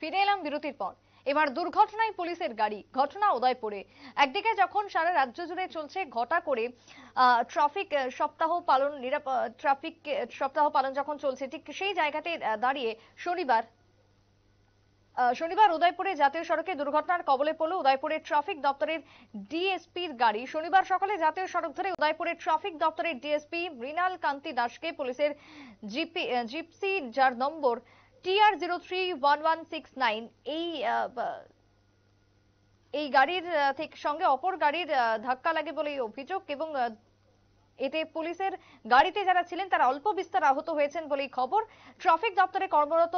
ফিরে এলাম বিরতির পর। এবার দুর্ঘটনায় পুলিশের গাড়ি, ঘটনা উদয়পুরে। একদিকে যখন সারা রাজ্য জুড়ে চলছে ঘটা করে ট্রাফিক সপ্তাহ পালন, ট্রাফিক সপ্তাহ পালন যখন চলছে, ঠিক সেই জায়গাতে দাঁড়িয়ে শনিবার উদয়পুরে জাতীয় সড়কে দুর্ঘটনার কবলে পড়ল উদয়পুরের ট্রাফিক দপ্তরের ডিএসপির গাড়ি। শনিবার সকালে জাতীয় সড়ক ধরে উদয়পুরের ট্রাফিক দপ্তরের ডিএসপি মৃণাল কান্তি দাসকে পুলিশের জিপসি, যার নম্বর TR031169, এই গাড়ির সঙ্গে অপর গাড়ির ধাক্কা লাগে বলে অভিযোগ, এবং এতে পুলিশের গাড়িতে যারা ছিলেন তারা অল্প বিস্তর আহত হয়েছেন বলেই খবর। ট্রাফিক দপ্তরে কর্মরত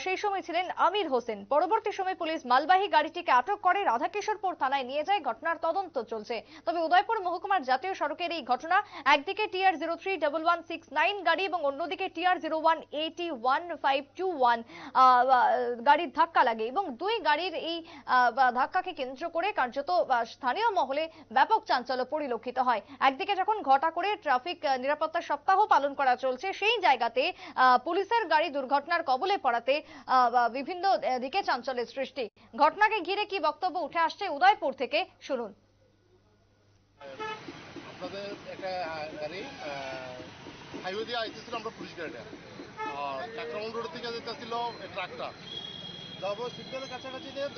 সেই সময় ছিলেন আমির হোসেন। পরবর্তী সময় পুলিশ মালবাহী গাড়িটিকে আটক করে রাধাকিশোরপুর থানায় নিয়ে যায়। ঘটনার তদন্ত চলছে। তবে উদয়পুর মহকুমার জাতীয় সড়কের এই ঘটনা, একদিকে TR031169 গাড়ি এবং অন্যদিকে TR01801521 গাড়ির ধাক্কা লাগে, এবং দুই গাড়ির এই ধাক্কাকে কেন্দ্র করে কার্যত স্থানীয় মহলে ব্যাপক চাঞ্চল্য পরিলক্ষিত হয়। একদিকে যখন ঘটা করে ট্রাফিক নিরাপত্তা সপ্তাহ পালন করা চলছে, সেই জায়গাতে পুলিশের গাড়ি দুর্ঘটনার কবলে পড়াতে বিভিন্ন দিকে চাঞ্চল্যের সৃষ্টি। ঘটনাকে ঘিরে কি বক্তব্য উঠে আসছে উদয়পুর থেকে, শুনুন। আপনাদের একটা গাড়ি হাইওয়ে দিয়ে আইতেছিল, আমরা পুলিশ গাড়িটা, আর কাকরামন রোড থেকে যেতেছিল ট্রাকটা, যাবো সিগন্যালের কাছাকাছি দিয়ে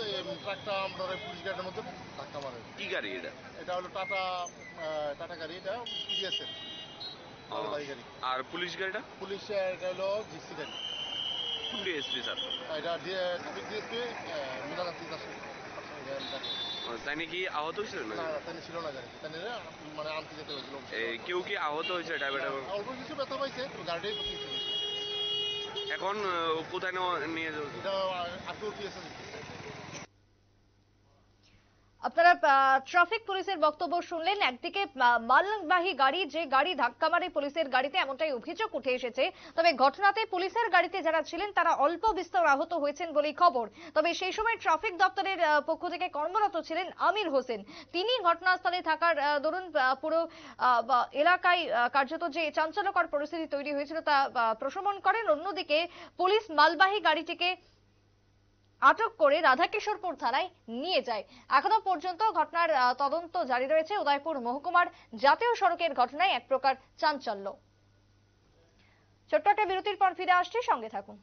ট্রাকটা আমরা পুলিশ গাড়ির মধ্যে ধাক্কা মারে। কি গাড়ি এটা? এটা হলো টাটা গাড়ি, এটা পিডিএসএল গাড়ি। আর পুলিশ গাড়িটা? পুলিশ, এটা হলো জিসি গাড়ি। ডিএসপি স্যার, এটা ট্রাফিক ডিএসপি মৃণাল কান্তি দাস। তাই নাকি আহত হয়েছিল? না, তাই ছিল না গাড়ি, তাই মানে আনতে যেতে হয়েছিল। কেউ কি আহত হয়েছে? ড্রাইভার অল্প কিছু ব্যথা পাইছে, গাড়িটাই কিছু। এখন কোথায় নিয়ে যাবে? এটা আটক পিএসএল। আপনারা ট্রাফিক পুলিশের বক্তব্য শুনলেন। একদিকে মালবাহী গাড়ি, যে গাড়ি ধাক্কা মারে পুলিশের গাড়িতে, এমনটাই অভিযোগ উঠে এসেছে। তবে ঘটনাতে পুলিশের গাড়িতে যারা ছিলেন তারা অল্প বিস্তর আহত হয়েছেন বলেই খবর। তবে সেই সময় ট্রাফিক দপ্তরের পক্ষ থেকে কর্মরত ছিলেন আমির হোসেন। তিনি ঘটনাস্থলে থাকার দরুন পুরো এলাকায় কার্যত যে চাঞ্চল্যকর পরিস্থিতি তৈরি হয়েছিল তা প্রশমন করেন। অন্যদিকে পুলিশ মালবাহী গাড়িটিকে আটক করে রাধাকিশোরপুর থানায় নিয়ে যায়। এখনো পর্যন্ত ঘটনার তদন্ত জারি রয়েছে। উদয়পুর মহকুমার জাতীয় সড়কের ঘটনায় এক প্রকার চাঞ্চল্য। ছোট্ট একটা বিরতির পর ফিরে আসছি, সঙ্গে থাকুন।